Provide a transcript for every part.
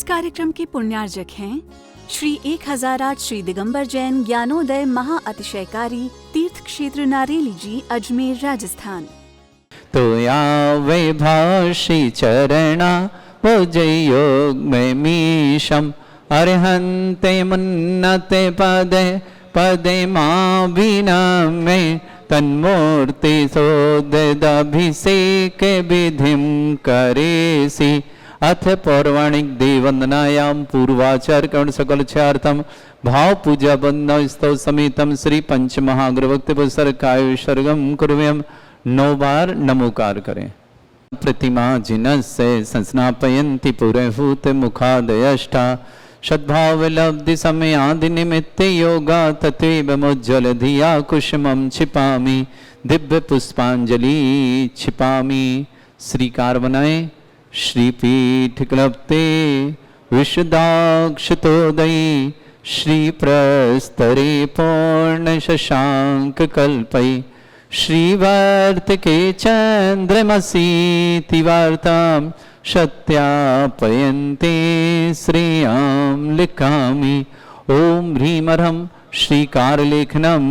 कार्यक्रम के पुण्यार्जक हैं श्री 1008 श्री दिगंबर जैन ज्ञानोदय महा अतिशयकारी तीर्थ क्षेत्र नारेली जी, अजमेर, राजस्थान। तो यावे भाषी चरणा योग में मीशम अरहंते मुन्नते पदे पदे माँ बिना में तन्मूर्ति सोदभिषेक विधिम करेसी। अथ पौराणिक देववंदनायाम पूर्वाचार कर्ण सकल छार्थम भाव पूजा बंदना स्तव समेतम श्री पंच महाग्रभक्ति पुस्तर काय सर्गम कुर्व्यम 9 बार नमोकार करें। प्रतिमा जिनस्य संस्नापयन्ति पुरहूत मुखादयष्टा सद्भाव लब्धि समय आदि निमित्त योगा तत्व मुज्ज्वल धिया कुसुमं छिपामि दिव्य पुष्पांजलि छिपामि। श्रीकार बनाए श्रीपीठ क्लप्ते विशुदाक्षतोदयी श्री प्रस्तरे पूर्ण शशांक कल्पै श्रीवर्त के चंद्रमसी तिवार्तां सत्यापयन्ते श्रेयां लिखामि। ओम ह्रीमरहं श्रीकारलेखनं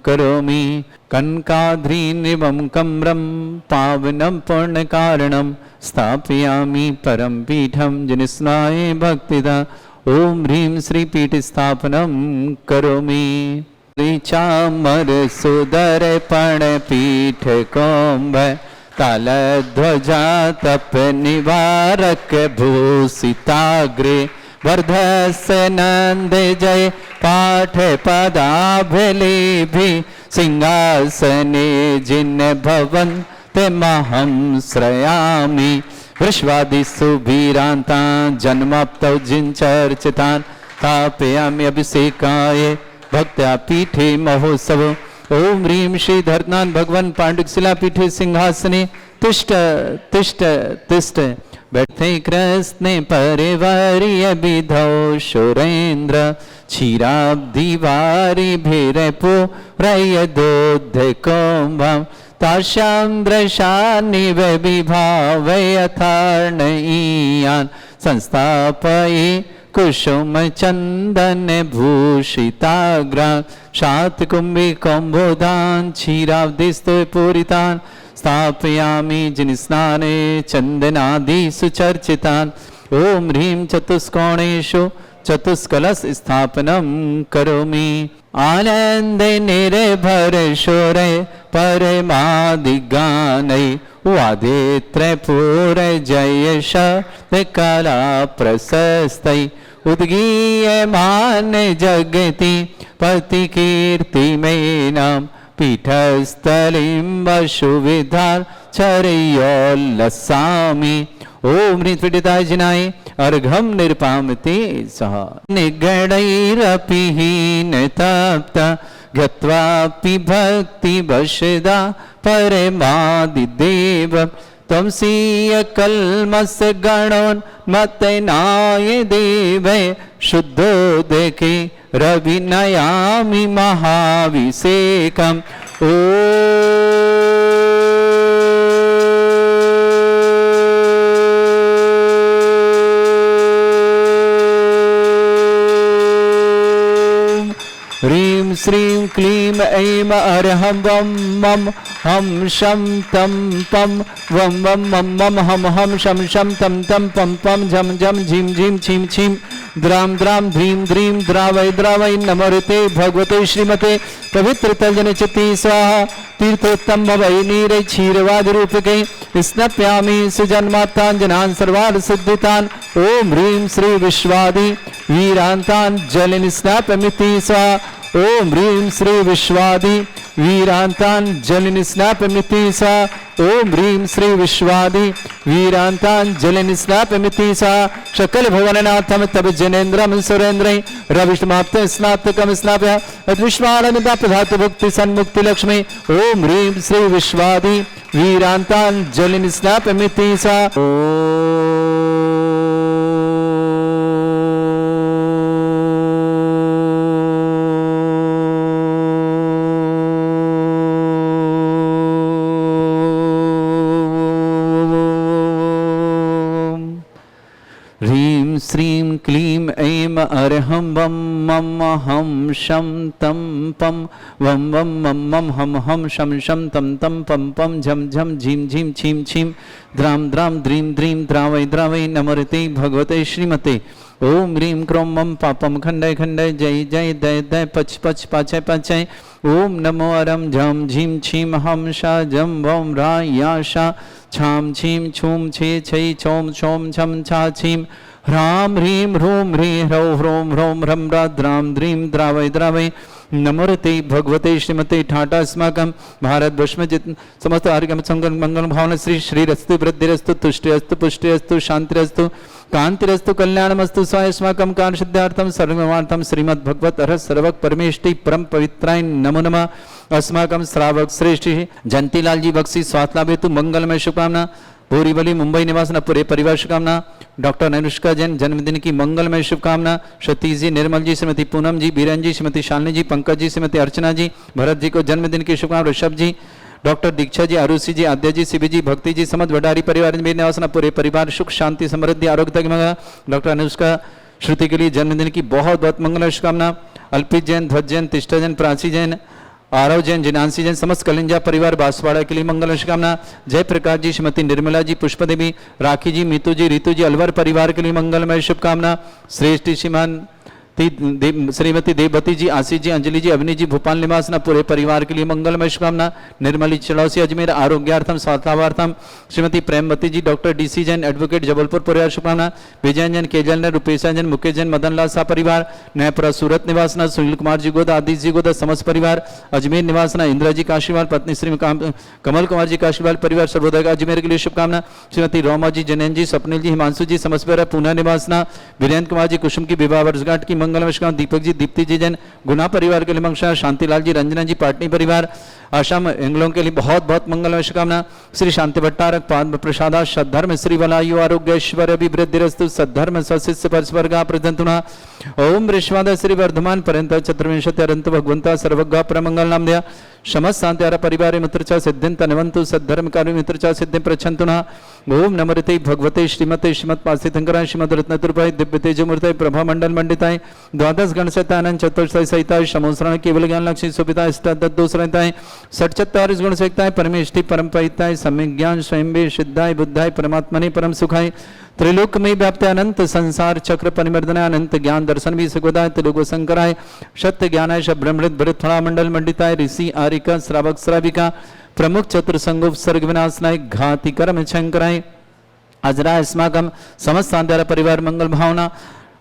करोमि। कनकाद्रिनिभं कम्रं पावनं पुण्यकारणं स्थापयामि परम पीठं जनिस्नाय भक्तिदा। ओम ह्रीं श्रीपीठ स्थापनं करोमि। चामर सुदर पण पीठ कोम्भ तालध्वजा तप निवारक भूषिताग्रे वर्धस्य नंद जय पाठ पदाभिलेभि सिंहासने जिन भवन महं श्रयामि। वृषवादिषु वीरान्ता जन्माप्तौ जिञ्चर्चितान् स्थापयामि अभिषेकाय भक्त्या पीठे महोत्सव। ओम ह्रीं श्री धर्तनान भगवान पांडुक शिला पीठे सिंहासने तिष्ठ तिष्ठ तिष्ठ। बैठे कृष्ण परिवार्य विधौ सुरेन्द्र क्षीराब्धि वारि भीरपो रयदोध कोम्भं ताश्यां दृशानि विभावय यथार्णयीयान् संस्थापये कुसुम चंदन भूषिताग्रा शातकुंभी कौम्भोदान क्षीराब्धिस्तु पूरितान स्थापयामि जिन स्नाने चंदनादि सुचर्चितान। ओम ह्रीं चतुष्कोणेषु चतुष्कलश स्थापनं करोमि। आनंद निर्भर शोरे परमादिगानै वादित्रपूर जय कला प्रशस्तै उद्गीयमान जगति पति कीर्ति में नाम पीठस्थलिं वसुविधार चरयोल्लसामि। ओम ह्रीं जिनाय अर्घम निरपामते सह निगणैरपि हीन तप्त गत्वापि भक्ति वशदा परमादिदेव त्वंसीय कल्मस गणोन्मत्तनाय देव शुद्धोदके रविनयामि महाभिषेकम्। ओ ह्रीं श्रीं क्लीं ऐं अरहं वं मं हम शं तं पं वं वं मं मं हम हम शं शं तं तं पं पं झं झं झीं झीं छीं छीं द्रां द्रां ध्रीं ध्रीं द्रावय द्रावय नमोते भगवते श्रीमते पवित्र तलजनचिति स्वाहा। तीर्थोत्तम भवै नीरै क्षीरवाद रूपके स्नप्यामि सुजन्मात्ताञ्जनान् सर्वान् सिद्धितान्। ओम ह्रीं श्री विश्वादि वीरान्तान् जलिन स्नापमिति स्वाहा। ओम ह्रीं श्री विश्वादि वीरान्तान् जलिन स्नापमिति स्वाहा। ओम ह्रीं श्री विश्वादि वीरान्तान् जलिन स्नापमिति स्वाहा। सकल भुवननाथं तब जनेन्द्रं सुरेन्द्रै रविष्टमाप्त स्नातकं स्नाप्य अद्विश्वानन्दा प्रधातु भक्ति सन्मुक्ति लक्ष्मी। ओम ह्रीं श्री विश्वादि वीरान्तान् जलिन स्नापमिति स्वाहा। ह्रीं श्रीं क्लीं ऐं अर्हं वं मं हं शं तं पं वं वं मं मं हं हं शं शं तं तं पं पं झं झं झीं झीं छीं छीं द्रां द्रां द्रीं द्रीं द्रावै द्रावै नमोते भगवते श्रीमते ओम ह्रीं क्रों मं पापं खण्डय खण्डय जय जय दय दय पच पच पाचय पाचय ओम नमो अरं झं झीं छीं हं शा जं वं रा या शा छां छीं छूं छे छै छौं छौं छं छा छीं ह्रां ह्रीं ह्रूं ह्रीं ह्रौं ह्रौं ह्रौं ह्रं रा द्रां द्रीं द्रावै द्रावै नमोते भगवते श्रीमते ठाटा अस्माकं भारतवर्ष में जित समस्त आरोग्य संगम मंगल भावना श्री श्रीरस्तु वृद्धिरस्तु तुष्टिरस्तु पुष्टिरस्तु शांतिरस्तु कांतिरस्तु कल्याणमस्तु स्वास्माकं कार्य सिद्धार्थम सर्वमार्थम श्रीमद् भगवत अरह सर्वक परमेष्टि परम पवित्राय नमो नमः अस्माकं श्रावक श्रेष्ठ जयंतीलाल जी बख्शी स्वास्थ्य हेतु मंगलमय शुभकामना बोरीवली मुंबई निवास पूरे परिवार शुभकामना डॉक्टर अनुष्का जैन जन्मदिन की मंगलमय शुभकामना सतीश जी निर्मल जी श्रीमती पूनम जी बीरन जी श्रीमती शालिनी जी पंकज जी श्रीमती अर्चना जी भरत जी को जन्मदिन की शुभकामना ऋषभ जी डॉक्टर दीक्षा जी आरुषि जी आद्या जी शिवी जी भक्ति जी समझ वडारी परिवार में निवास पूरे परिवार सुख शांति समृद्धि आरोग्य मंगा डॉक्टर अनुष्का श्रुति के लिए जन्मदिन की बहुत बहुत मंगलमय शुभकामना अल्पित जैन ध्वज जैन तिष्ठा जैन प्राची जैन आरव जैन जिनांसी जैन समस्त कलिंजा परिवार बांसवाड़ा के लिए मंगल शुभकामना जय प्रकाश जी श्रीमती निर्मला जी पुष्प देवी राखी जी मीतू जी रीतू जी अलवर परिवार के लिए मंगलमय शुभकामना श्रेष्ठ श्रीमान श्रीमती देववती जी आशीष जी अंजलि जी अवनी जी भोपाल निवास पूरे परिवार के लिए मंगलमय शुभकामना निर्मली चलौसी अजमेर आरोग्यार्थम स्वास्थ्यार्थम Shrimati Premvati ji doctor D C Jain advocate Jabalpur परिवार शुभकामना विजयन जैन केजल रूपेशा जैन मुकेश जैन मदन लाल शाह परिवार नयापुरा सूरत निवास सुनील कुमार जी गोदा आदिश जी गोदा समस्त परिवार अजमेर निवास इंदिरा जी काशीवाल पत्नी श्री कमल कुमार जी काशीवाल परिवार सर्वोदय अजमेर के लिए शुभकामना श्रीमती रोमा जी जैन जी स्वप्निल जी हिमांशु जी समस्त परिवार पूना निवास वीरेंद्र कुमार जी कुसुम की विवाह वर्षगांठ की मंगलमय दीपक जी दीप्ति जी जैन गुना परिवार के लिए मंगल शांतिलाल जी रंजना जी पाटनी परिवार आशाम एंग्लों के लिए बहुत बहुत मंगलमय शुभकामना श्री शांति भट्टारक पाद प्रसादा सद्धर्म श्री वलायु आरोग्य ऐश्वर्य अभिवृद्धिरस्तु सद्धर्म सशिष्य परस्वर्गा प्रदंतुना ओम ऋष्वाद श्री वर्धमान पर्यंत चतुर्विंशति अनंत भगवंता सर्वज्ञ परमंगल नाम दया समस्त शांति परिवार मित्रचा सिद्धिंत नवंतु सद्धर्म कार्य मित्रचा सिद्धि प्रच्छंतुना ओम नमृते भगवते श्रीमते श्रीमद पार्थिव शंकराय श्रीमद रत्नतुर्भाय दिव्य तेजमूर्तय प्रभा मंडल मंडिताय द्वादश गण सहितानंद चतुर्थ सहिताय समोसरण केवल ज्ञान लक्ष्मी सुपिता इष्टादत दोष रहताय सठ 44 गुण सकताय परमेष्टि परम परिताय सम्यक ज्ञान स्वयं सिद्धाय बुद्धाय परमात्मने परम सुखाय त्रिलोक में व्याप्त अनंत संसार चक्र परिमर्दनाय अनंत ज्ञान दर्शन भी सुखदाय त्रिलोक शंकराय सत्य ज्ञानाय ब्रह्मृत भरतफला मंडल मंडिताय ऋषि आरिका श्रावक श्राविका प्रमुख चतुर्संगोप सर्ग विनाशनाय घाति कर्म शंकराय अजरा अस्माकं समस्त शांति परिवार मंगल भावना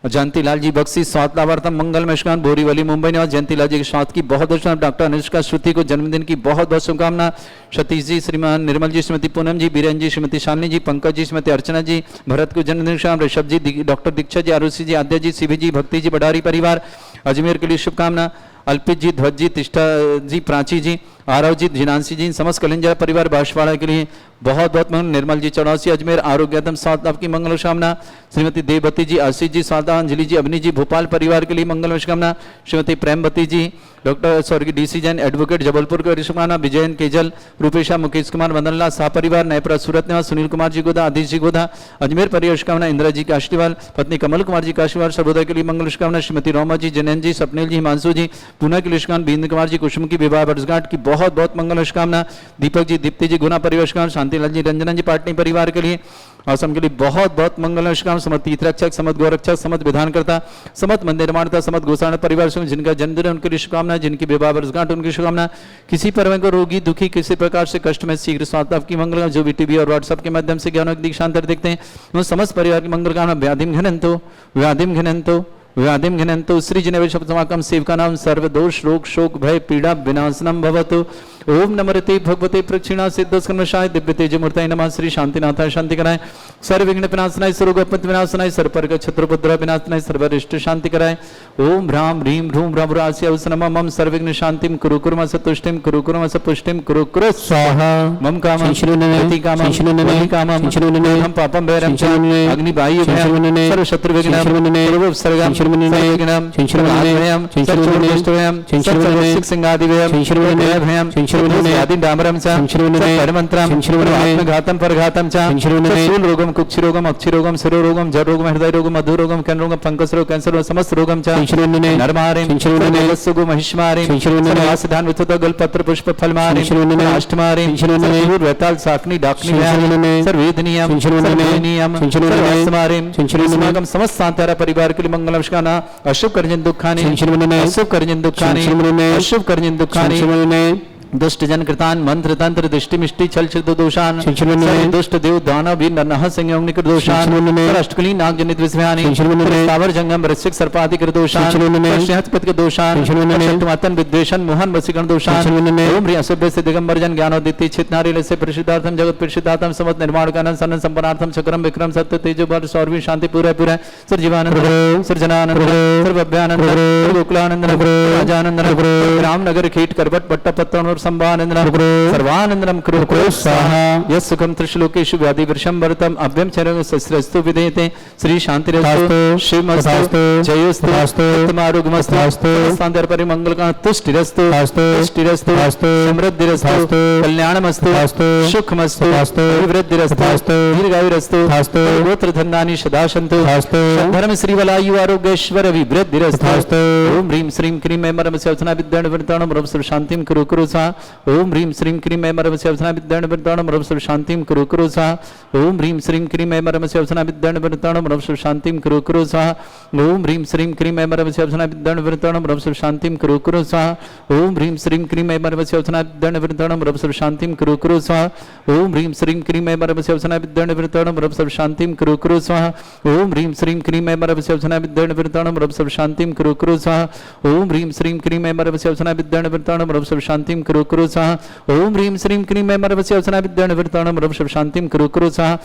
जयंतीलाल जी बख्शी स्वास्थ्य लाभार्थम मंगलमय शुभकामना बोरीवली मुंबई निवास जयंतीलाल जी के स्वास्थ्य की बहुत बहुत डॉक्टर अनुष्का श्रुति को जन्मदिन की बहुत बहुत शुभकामना सतीश जी श्रीमान निर्मल जी श्रीमती पूनम जी बीरन जी श्रीमती शालिनी जी पंकज जी श्रीमती अर्चना जी भरत को जन्मदिन शुभकामना ऋषभ जी डॉक्टर दीक्षा जी आरुषि जी आद्या जी शिवी जी भक्ति जी बडारी परिवार अजमेर के लिए शुभकामना अल्पित जी ध्वज जी तिष्ठा जी प्राची जी आरव जी जिनांसी जी समस्त कलिंजा परिवार बांसवाड़ा के लिए बहुत बहुत मंगल निर्मल जी चौरासी अजमेर आरोग्यदम स्वास्थ्य आपकी मंगल कामना श्रीमती देववती जी आशीष जी स्वादा अंजलि जी अवनी जी भोपाल परिवार के लिए मंगल कामना श्रीमती प्रेमवती जी डॉक्टर स्वर्गीय डीसी जैन एडवोकेट जबलपुर के शुभकामना विजयन केजल रूपेशा मुकेश कुमार मदनलाल शाह परिवार नयपुरा सूरत निवास सुनील कुमार जी गोदा आदिश जी गोदा अजमेर परिवार शुभकामना इंदिरा जी काशीवाल पत्नी कमल कुमार जी काशीवाल सर्वोदय के लिए मंगल शुभकामना श्रीमती रोमा जी जैन जी स्वप्निल जी हिमांशु जी पुणे के लिए शुभकामना बीरेंद्र कुमार जी कुसुम की विवाह वर्षगांठ की बहुत बहुत मंगल शुभकामना दीपक जी दीप्ति जी गुना परिवार शुभकामना शांतिलाल जी रंजना जी पाटनी परिवार के लिए असम के लिए बहुत बहुत मंगल शुभकामना समत तीर्थरक्षक समत गौरक्षक समत विधानकर्ता समत मंदिर निर्माणता समत गोसाण परिवार से जिनका जन्मदिन उनके लिए शुभकामना जिनकी विवाह वर्षगांठ उनकी शुभकामना किसी परिवार को रोगी दुखी किसी प्रकार से कष्ट में शीघ्र स्वास्थ्य आपकी मंगल जो भी टीवी और व्हाट्सएप के माध्यम से ज्ञानों दीक्षांतर देखते हैं उन समस्त परिवार की मंगल कामना व्याधिम घनंतो श्री जिनेश समाकम सेवका नाम सर्वदोष रोग शोक भय पीड़ा विनाशनम भवतु ओम नमरते भगवते प्रक्षिणा सिद्धस्कर्मशाय दिव्य तेजमूर्तये नमः श्री शांतिनाथाय शांति कराय सर्व विघ्न विनाशनाय सर्वगोपत विनाशनाय सर्वपर्ग छत्रपुत्र विनाशनाय सर्वरिष्ट शांति कराय ओम भ्राम ह्रीम ह्रूम भ्रमरास्य नमः मम सर्वविघ्न शांतिम कुरु कुर्म सतुष्टिम कुरु कुर्म सपुष्टिम कुरु कुरु स्वाहा मम कामं प्रति कामं वहि कामं हम पापं भैरं अग्नि बाह्य सर्व शत्रु विघ्न सर्व सर्गम सर्वविघ्नं सर्वाभयं सर्वोष्टभयं सर्वसिंहादिभयं सर्वभयं सर्वसिंहादिडामरं च सर्वमन्त्रं सर्वात्मघातं परघातं च शूलरोगं कुक्षिरोगं अक्षिरोगं सरोरोगं जरोगं हृदयरोगं मधुरोगं कैनरोगं फंगसरोगं कैंसर समस्त रोगं च नरमारिं सर्ववत्सुगो महिष्मारिं सर्वासिधान विथुत गलपत्र पुष्प फलमारिं अष्टमारिं सर्ववेताल साकनी डाकनी सर्वेदनीयं सर्वेदनीयं सर्वास्मारिं अस्माकं समस्त सांतारा परिवार के लिए मंगलम शुभकामना अशुभ कर्जन दुखानि अशुभ कर्जन दुखानि अशुभ कर्जन दुखानि दुष्ट जन कृतान मंत्र तंत्र दृष्टि मिष्टि छल छिद्र दोषान दुष्ट देव दानव भी नरनह संयोग निकर दोषान अष्टकली नाग जनित विस्मयानि स्थावर जंगम वृश्चिक सर्पादि कर दोषान श्रेहस्पति के दोषान शक्तिमातन विद्वेषण मोहन वसीकरण दोषान ओम ह्री असभ्य से दिगंबर जन ज्ञानोदिति चितनारी से परिशुद्धार्थम जगत परिशुद्धार्थम समस्त निर्माण कानन सन संपन्नार्थम चक्रम विक्रम सत्य तेजो बल सौरवी शांति पूरा पूरा सर्जीवानंद सृजनानंद सर्वभ्यानंद सर्वकुलानंद राजानंद रामनगर कीट करबट पट्टपत्तन संभानंदनम सर्वानंदनम कुरु स्वाहा यस्सुखम त्रिश्लोकेषु व्याधिवर्षंवरतम अभ्यं चरं सस्रस्तु विदेते श्री शांतिरस्तु शिवमस्तु जयोस्तु आरोग्यमस्तु शांतिर परिमंगलकां तुष्टिरस्तु तुष्टिरस्तु समृद्धिरस्तु कल्याणमस्तु सुखमस्तु अभिवृद्धिरस्तु दीर्घायुरस्तु गोत्र धनानि सदा सन्तु धर्म श्रीवलायु आरोग्येश्वर अभिवृद्धिरस्तु ओम ह्रीं श्रीं क्रीं ऐं परमस्य अवसना विद्याण वृताणं रव शांतिं कुरु सा ओम ह्रीं श्रीं क्रीं ऐं परमस्य अवसना विद्याण वृताणं रव शांतिं कुरु सा ओम ह्रीं श्रीं क्रीं ऐं परमस्य अवसना विद्याण वृताणं रव शांतिं कुरु सा ओम ह्रीं श्रीं क्रीं ऐं परमस्य अवसना विद्याण वृताणं रव शांतिं कुरु सा ओम ह्रीं श्रीं क्रीं ऐं परमस्य अवसना विद्याण वृताणं रव शांतिं कुरु सा ओम ह्रीं श्रीं क्रीं ऐं परमस्य अवसना विद्याण वृताणं रव शांतिं कुरु सा ओम ह्रीं श्रीं क्रीं ऐं परमस्य अवसना विद्याण वृताणं रव शांतिं कुरु सा ओम ह्रीं श्रीं क्रीं ऐं परमस्य अवसना विद्याण वृताणं रव शांतिं कुरु सा ओम ह्रीं श्रीं क्रीं ऐं परमस्य अवसना विद्याण वृताणं रव शांतिं कुरु सा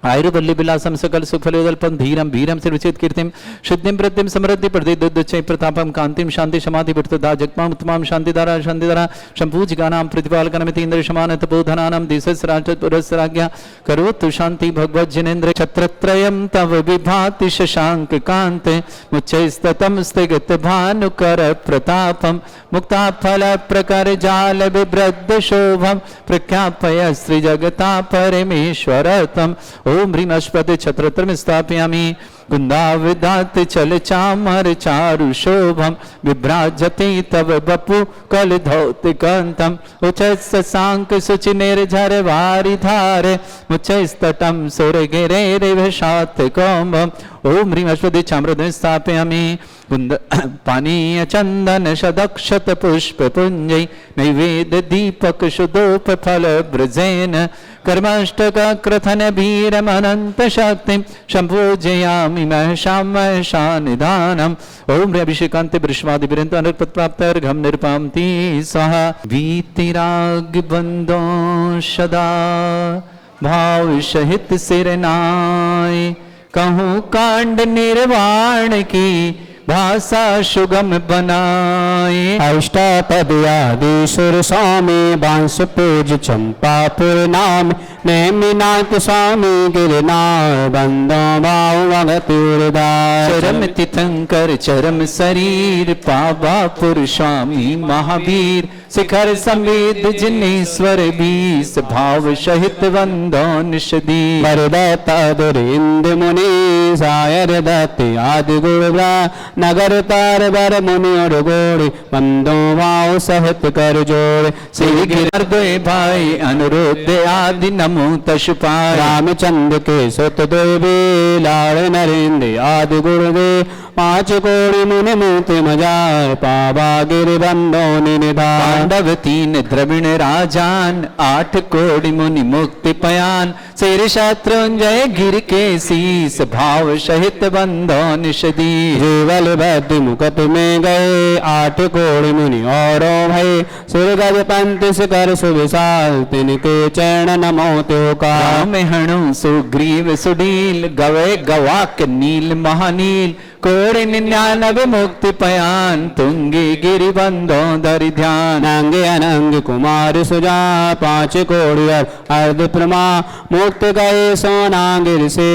आयुर्वल्ली विलासम सकल सुखफलोदल्पम धीरम भीरम सिर्वचित कीर्तिम शुद्धिम वृद्धिम समृद्धि प्रदिदुच्चै प्रतापम कांतिम शांति समाधि वर्तदा जगमाम उत्तमाम शांतिधारा शांतिधारा शंपूजिकानां प्रतिपालकनमिति इंद्र समान तपोधनानां दिशस्राज्ञा करोतु शांति भगवत जिनेन्द्र छत्रत्रयं तव विभाति शशांक कांते मुच्चैस्ततं स्थिगत भानुकर प्रतापम मुक्ता फल प्रकर जाल बिभ्रद्ध शोभम प्रख्यापय श्री जगता परमेश्वरतम ओम ह्रीं अश्वते छत्रत्रम स्थापयामि कुंदाविदात चल चामर चारु शोभम विभ्राजते तव बपु कल धौत कांतम उच्च सांक सुचि निर्झर वारि धारे मुच्चस्तटम सुर गिरे रिवशात कौम्भम ओम ह्रीं अश्वते चाम्रदं स्थापयामि कुंद पानीय चंदन शदक्षत पुष्प पुंजै नैवेद्य दीपक शुद्धोप फल ब्रजेन कर्माष्टक क्रथन भीरमनंत शक्तिं संपूजयामि महशां महशानिधानम् ओम ह्रीं अभिषेकान्ते वृष्वादि विरन्त अनर्पत प्राप्तर्घं निर्पान्ति स्वाहा वीतिराग बंदो सदा भाव सहित सिरनाय कहूँ कांड निर्वाण की भाषा सुगम बनाए अष्टापद आदि सुर स्वामी बांस पूज चंपापुर नाम नेमिनाथ स्वामी गिरनार बंदो भाव भगतुरदास चरम तीर्थंकर चरम शरीर पावापुर स्वामी महावीर शिखर संवेद जिनेश्वर बीस भाव सहित वंदो निषदी वरदत्ता दुरिंद मुनि सायर दत्त आदि गुरुब्रा नगर तार बर मुनि और गोड़ी बंदो भाव सहित कर जोड़ श्री गिरदय भाई अनुरुद्ध आदि नमो तशुपाय रामचंद्र के सुत देवी लाड़ नरेंद्र आदि गुरुदेव पांच कोड़ी मुनि मूर्ति मजार पावा गिर बंदो निधान पांडव तीन द्रविण राजान आठ कोड़ी मुनि मुक्ति पयान शेर शत्रुंजय गिर के शीस भाव सहित बंदो निषदी जीवल बद्ध मुकट में गए आठ कोड़ी मुनि और भय सुरगज पंत शिखर सुविशाल तिनके चरण नमो त्यो का राम हणु सुग्रीव सुडील गवे गवाक नील महानील कोटि 99 मुक्ति पयान तुंगी गिरि बंदों धरि ध्यान नंगे अनंग कुमार सुजा 5 कोड़ि अर्ध प्रमा मुक्त गए सोनांगिर से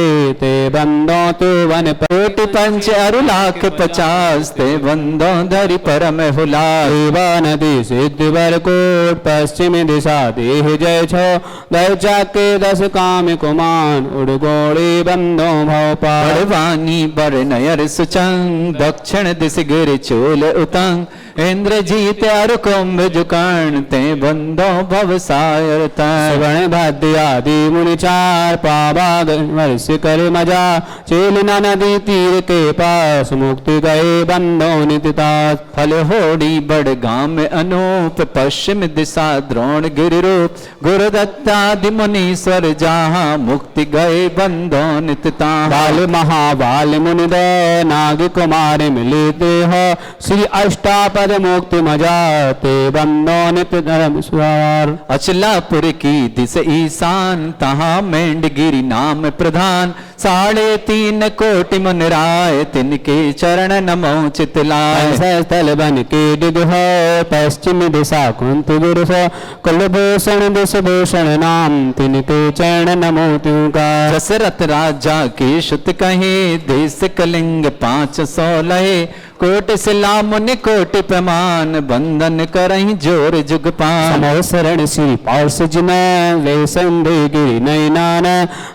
ते बंदों तु वन कोटि पंच अरु लाख 50 ते बंदों धरि परम हुलास देवा नदी सिद्धि वर कोट पश्चिम दिशा देह जय छो दय चाके 10 काम कुमान उड़गोड़ी बंदों भव पार बड़वानी बर नयर सुचंग दक्षिण दिश गिर चोल उतंग इंद्रजीत अरु कुंभ जुकर्ण ते बंदों भव सायर श्रवण भाद्य आदि मुनि चार पावाग वर्ष कर मजा चेलना नदी तीर के पास मुक्ति गए बंदों नितितास फल होड़ी बड़ गाम अनूप पश्चिम दिशा द्रोण गिरि रूप गुरुदत्तादि मुनीश्वर जहाँ मुक्ति गए बंदों नितता बाल महाबाल मुनि दय नाग कुमार मिलिते हो श्री अष्टापद मुक्ति मजाते बंदों नित धर्म सुहार अचलापुर की दिश ईशान तहाँ मेंढगिरी नाम प्रधान 3.5 कोटि मुन राय तिनके चरण नमो चितलाय स्थल बन के डिग है पश्चिम दिशा कुंत गुरु कुलभूषण दिश भूषण नाम तिनके चरण नमो त्युका दशरथ राजा के श्रुत कहे देश कलिंग 500 लहे कोटि शिला मुनि कोटि प्रमाण बंधन करहि जोर जुग पान समोसरण श्री पार्श जिने ले संधि गिरि नैनान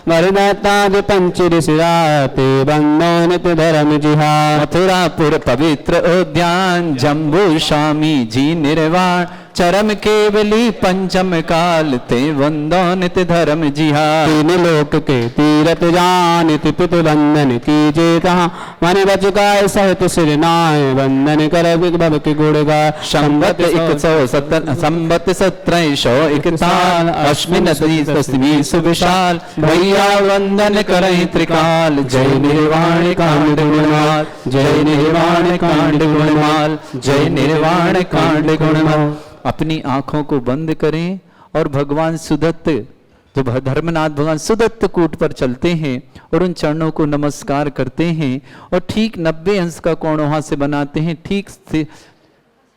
वरदाताद पंच ऋषिराते बंदों नित धर्म जिहार मथुरापुर पवित्र उद्यान जम्बू स्वामी जी निर्वाण चरम केवली पंचम काल ते वंदों नित धर्म जिहार 3 लोक के तीरथ जान पित बंधन कीजे तहाँ मन बच गाय सहित सिर नाय बंधन कर भव के गुण गा संवत 170 संवत 1741 अश्विन तस्वी सुविशाल भैया वंदन करहि त्रिकाल जय निर्वाण कांड गुणमाल जय निर्वाण कांड गुणमाल जय निर्वाण कांड गुणमाल। अपनी आंखों को बंद करें और भगवान सुदत्त जो धर्मनाथ भगवान सुदत्त कूट पर चलते हैं और उन चरणों को नमस्कार करते हैं और ठीक 90 अंश का कोण वहां से बनाते हैं। ठीक से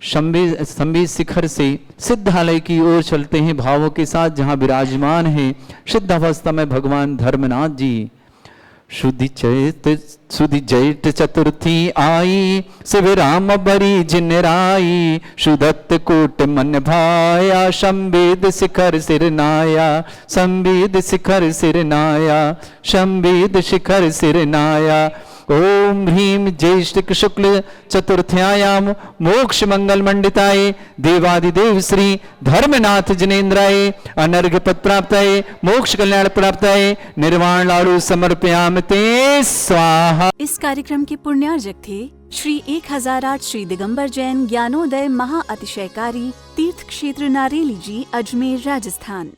शंभी शिखर से सिद्धालय की ओर चलते हैं भावों के साथ जहां विराजमान है सिद्ध अवस्था में भगवान धर्मनाथ जी। सुधि जैठ चतुर्थी आई शिव राम बरी जिन राई सुदत्त कूट मन भाया संवेद शिखर सिर नाया संवेद शिखर सिर नाया संवेद शिखर सिर नाया। ओम ह्रीम ज्येष्ठ शुक्ल चतुर्थ्यायाम मोक्ष मंगल मंडिताय देवादिदेव श्री धर्मनाथ जिनेन्द्राय अनर्घ पद प्राप्ताय मोक्ष कल्याण प्राप्ताय निर्वाण लाड़ू समर्पयाम ते स्वाहा। इस कार्यक्रम के पुण्यार्जक थे श्री 1008 श्री दिगंबर जैन ज्ञानोदय महा अतिशयकारी तीर्थ क्षेत्र नारेली जी, अजमेर, राजस्थान।